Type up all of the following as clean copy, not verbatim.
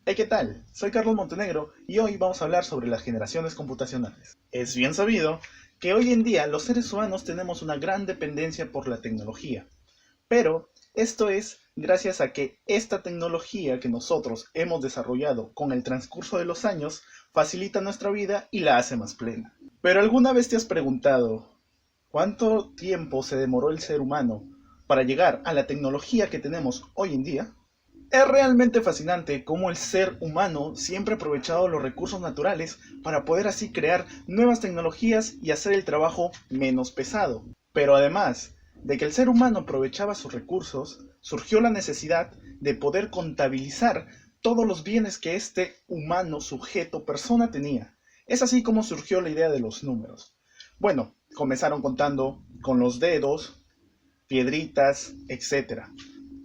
Hey, ¿qué tal? Soy Carlos Montenegro y hoy vamos a hablar sobre las generaciones computacionales. Es bien sabido que hoy en día los seres humanos tenemos una gran dependencia por la tecnología, pero esto es gracias a que esta tecnología que nosotros hemos desarrollado con el transcurso de los años facilita nuestra vida y la hace más plena. Pero ¿alguna vez te has preguntado cuánto tiempo se demoró el ser humano para llegar a la tecnología que tenemos hoy en día? Es realmente fascinante cómo el ser humano siempre ha aprovechado los recursos naturales para poder así crear nuevas tecnologías y hacer el trabajo menos pesado. Pero además de que el ser humano aprovechaba sus recursos, surgió la necesidad de poder contabilizar todos los bienes que este humano, sujeto, persona tenía. Es así como surgió la idea de los números. Bueno, comenzaron contando con los dedos, piedritas, etcétera.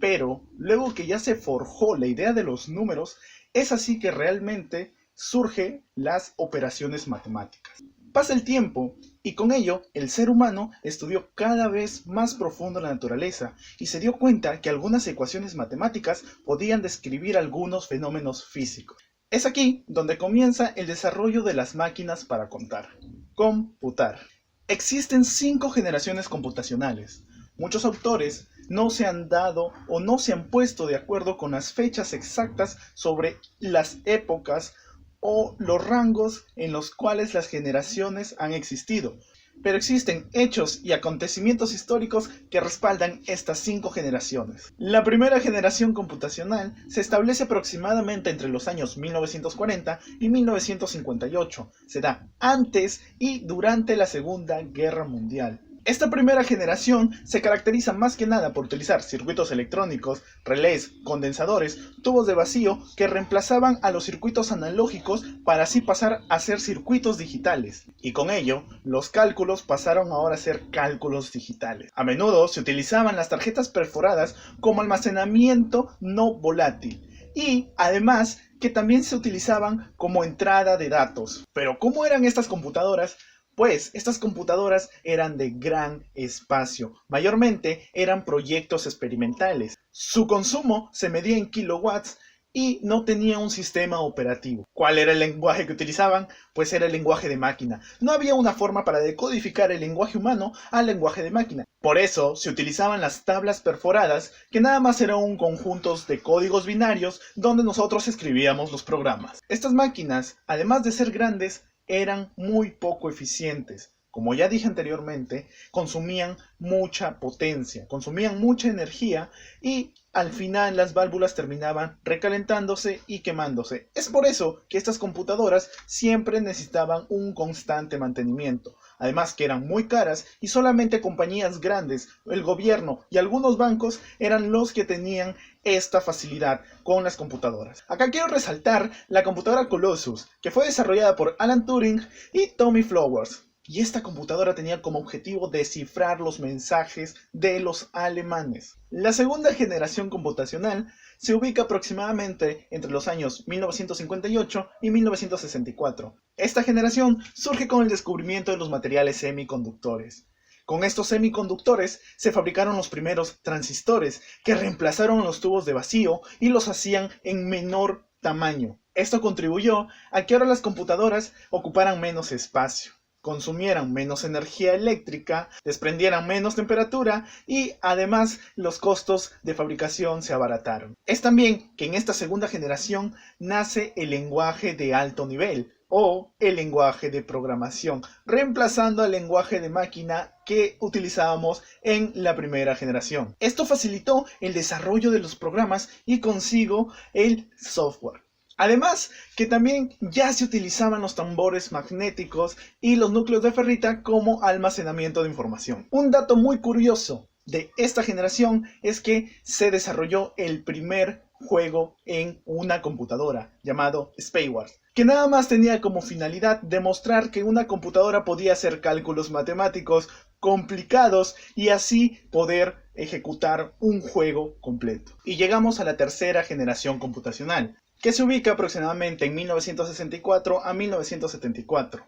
Pero luego que ya se forjó la idea de los números, es así que realmente surgen las operaciones matemáticas. Pasa el tiempo y con ello el ser humano estudió cada vez más profundo la naturaleza y se dio cuenta que algunas ecuaciones matemáticas podían describir algunos fenómenos físicos. Es aquí donde comienza el desarrollo de las máquinas para contar. Computar. Existen 5 generaciones computacionales. Muchos autores no se han dado o no se han puesto de acuerdo con las fechas exactas sobre las épocas o los rangos en los cuales las generaciones han existido. Pero existen hechos y acontecimientos históricos que respaldan estas 5 generaciones. La primera generación computacional se establece aproximadamente entre los años 1940 y 1958. Se da antes y durante la Segunda Guerra Mundial. Esta primera generación se caracteriza más que nada por utilizar circuitos electrónicos, relés, condensadores, tubos de vacío que reemplazaban a los circuitos analógicos para así pasar a ser circuitos digitales. Y con ello, los cálculos pasaron ahora a ser cálculos digitales. A menudo se utilizaban las tarjetas perforadas como almacenamiento no volátil. Y además que también se utilizaban como entrada de datos. Pero ¿cómo eran estas computadoras? Pues estas computadoras eran de gran espacio, mayormente eran proyectos experimentales. Su consumo se medía en kilowatts y no tenía un sistema operativo. ¿Cuál era el lenguaje que utilizaban? Pues era el lenguaje de máquina. No había una forma para decodificar el lenguaje humano al lenguaje de máquina. Por eso se utilizaban las tablas perforadas, que nada más eran un conjunto de códigos binarios donde nosotros escribíamos los programas. Estas máquinas, además de ser grandes, eran muy poco eficientes. Como ya dije anteriormente, consumían mucha potencia, consumían mucha energía y al final las válvulas terminaban recalentándose y quemándose. Es por eso que estas computadoras siempre necesitaban un constante mantenimiento. Además que eran muy caras y solamente compañías grandes, el gobierno y algunos bancos eran los que tenían esta facilidad con las computadoras. Acá quiero resaltar la computadora Colossus, que fue desarrollada por Alan Turing y Tommy Flowers. Y esta computadora tenía como objetivo descifrar los mensajes de los alemanes. La segunda generación computacional se ubica aproximadamente entre los años 1958 y 1964. Esta generación surge con el descubrimiento de los materiales semiconductores. Con estos semiconductores se fabricaron los primeros transistores que reemplazaron los tubos de vacío y los hacían en menor tamaño. Esto contribuyó a que ahora las computadoras ocuparan menos espacio, consumieran menos energía eléctrica, desprendieran menos temperatura y además los costos de fabricación se abarataron. Es también que en esta segunda generación nace el lenguaje de alto nivel o el lenguaje de programación, reemplazando al lenguaje de máquina que utilizábamos en la primera generación. Esto facilitó el desarrollo de los programas y consigo el software. Además, que también ya se utilizaban los tambores magnéticos y los núcleos de ferrita como almacenamiento de información. Un dato muy curioso de esta generación es que se desarrolló el primer juego en una computadora llamado Spacewars, que nada más tenía como finalidad demostrar que una computadora podía hacer cálculos matemáticos complicados y así poder ejecutar un juego completo. Y llegamos a la tercera generación computacional, que se ubica aproximadamente en 1964 a 1974.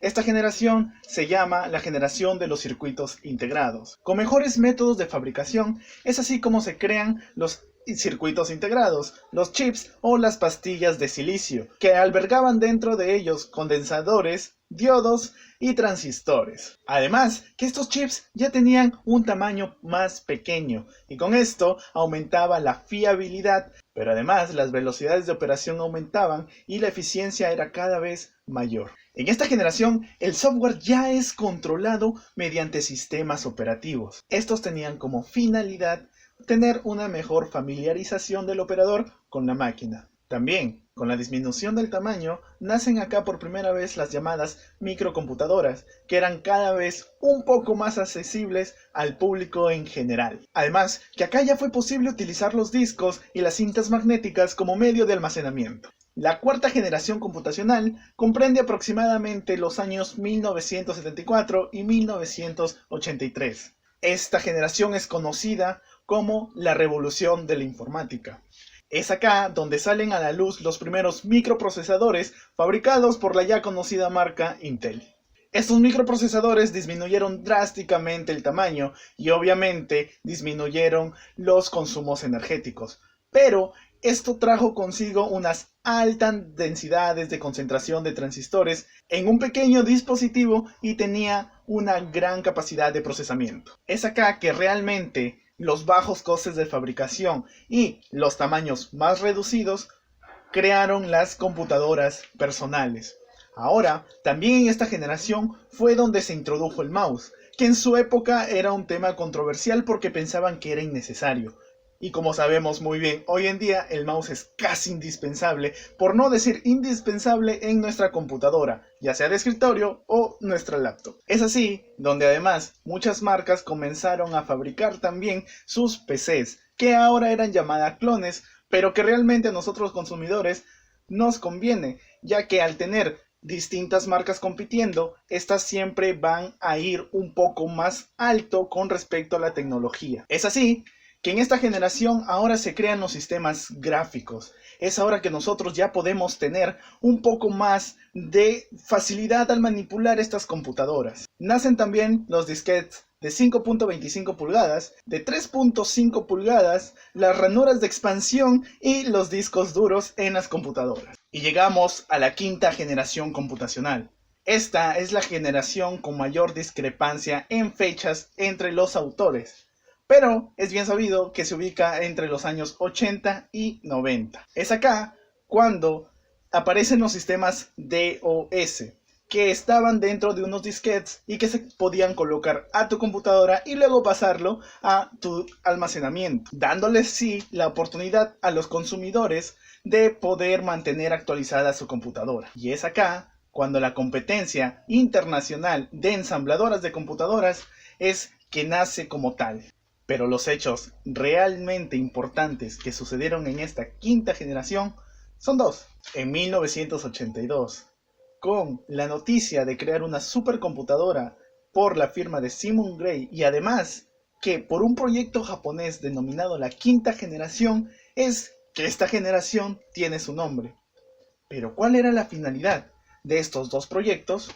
Esta generación se llama la generación de los circuitos integrados. Con mejores métodos de fabricación, es así como se crean los circuitos integrados, los chips o las pastillas de silicio, que albergaban dentro de ellos condensadores, diodos y transistores. Además, que estos chips ya tenían un tamaño más pequeño y con esto aumentaba la fiabilidad, pero además las velocidades de operación aumentaban y la eficiencia era cada vez mayor. En esta generación, el software ya es controlado mediante sistemas operativos. Estos tenían como finalidad tener una mejor familiarización del operador con la máquina. También, con la disminución del tamaño, nacen acá por primera vez las llamadas microcomputadoras, que eran cada vez un poco más accesibles al público en general. Además, que acá ya fue posible utilizar los discos y las cintas magnéticas como medio de almacenamiento. La cuarta generación computacional comprende aproximadamente los años 1974 y 1983. Esta generación es conocida como la revolución de la informática. Es acá donde salen a la luz los primeros microprocesadores fabricados por la ya conocida marca Intel. Estos microprocesadores disminuyeron drásticamente el tamaño y obviamente disminuyeron los consumos energéticos, pero esto trajo consigo unas altas densidades de concentración de transistores en un pequeño dispositivo y tenía una gran capacidad de procesamiento. Es acá que realmente los bajos costes de fabricación y los tamaños más reducidos crearon las computadoras personales. Ahora, también en esta generación fue donde se introdujo el mouse, que en su época era un tema controversial porque pensaban que era innecesario. Y como sabemos muy bien, hoy en día el mouse es casi indispensable, por no decir indispensable en nuestra computadora, ya sea de escritorio o nuestra laptop. Es así donde además muchas marcas comenzaron a fabricar también sus PCs, que ahora eran llamadas clones, pero que realmente a nosotros consumidores nos conviene, ya que al tener distintas marcas compitiendo, estas siempre van a ir un poco más alto con respecto a la tecnología. Es así que en esta generación ahora se crean los sistemas gráficos. Es ahora que nosotros ya podemos tener un poco más de facilidad al manipular estas computadoras. Nacen también los disquetes de 5.25 pulgadas, de 3.5 pulgadas, las ranuras de expansión y los discos duros en las computadoras. Y llegamos a la quinta generación computacional. Esta es la generación con mayor discrepancia en fechas entre los autores, pero es bien sabido que se ubica entre los años 80 y 90. Es acá cuando aparecen los sistemas DOS, que estaban dentro de unos disquetes y que se podían colocar a tu computadora y luego pasarlo a tu almacenamiento, dándoles sí la oportunidad a los consumidores de poder mantener actualizada su computadora. Y es acá cuando la competencia internacional de ensambladoras de computadoras es que nace como tal. Pero los hechos realmente importantes que sucedieron en esta quinta generación son dos. En 1982, con la noticia de crear una supercomputadora por la firma de Simon Gray y además que por un proyecto japonés denominado la quinta generación, es que esta generación tiene su nombre. Pero ¿cuál era la finalidad de estos dos proyectos?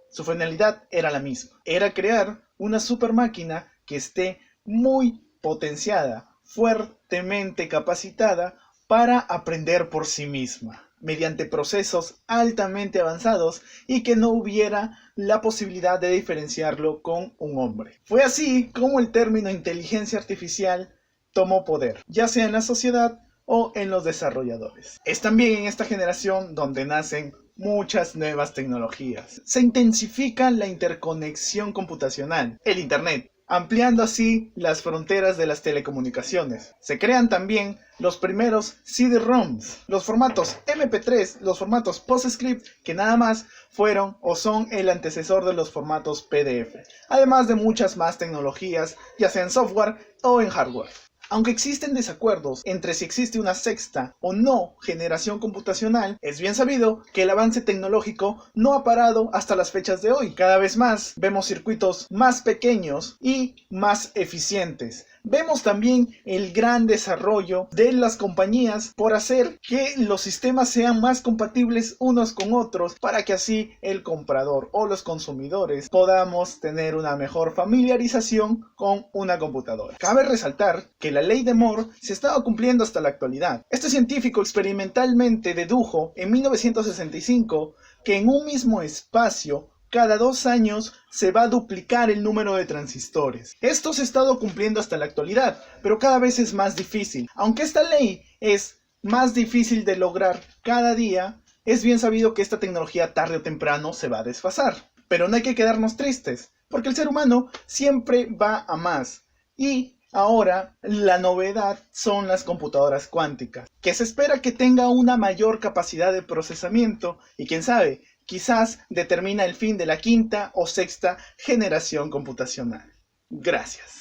Su finalidad era la misma. Era crear una super máquina que esté muy potenciada, fuertemente capacitada para aprender por sí misma, mediante procesos altamente avanzados y que no hubiera la posibilidad de diferenciarlo con un hombre. Fue así como el término inteligencia artificial tomó poder, ya sea en la sociedad o en los desarrolladores. Es también en esta generación donde nacen muchas nuevas tecnologías. Se intensifica la interconexión computacional, el Internet, ampliando así las fronteras de las telecomunicaciones. Se crean también los primeros CD-ROMs, los formatos MP3, los formatos PostScript, que nada más fueron o son el antecesor de los formatos PDF, además de muchas más tecnologías, ya sea en software o en hardware. Aunque existen desacuerdos entre si existe una sexta o no generación computacional, es bien sabido que el avance tecnológico no ha parado hasta las fechas de hoy. Cada vez más vemos circuitos más pequeños y más eficientes, vemos también el gran desarrollo de las compañías por hacer que los sistemas sean más compatibles unos con otros para que así el comprador o los consumidores podamos tener una mejor familiarización con una computadora. Cabe resaltar que la ley de Moore se estaba cumpliendo hasta la actualidad. Este científico experimentalmente dedujo en 1965 que en un mismo espacio cada 2 años se va a duplicar el número de transistores. Esto se ha estado cumpliendo hasta la actualidad, pero cada vez es más difícil. Aunque esta ley es más difícil de lograr cada día, es bien sabido que esta tecnología tarde o temprano se va a desfasar. Pero no hay que quedarnos tristes, porque el ser humano siempre va a más. Y ahora la novedad son las computadoras cuánticas, que se espera que tenga una mayor capacidad de procesamiento y quién sabe, quizás determina el fin de la 5ª o 6ª generación computacional. Gracias.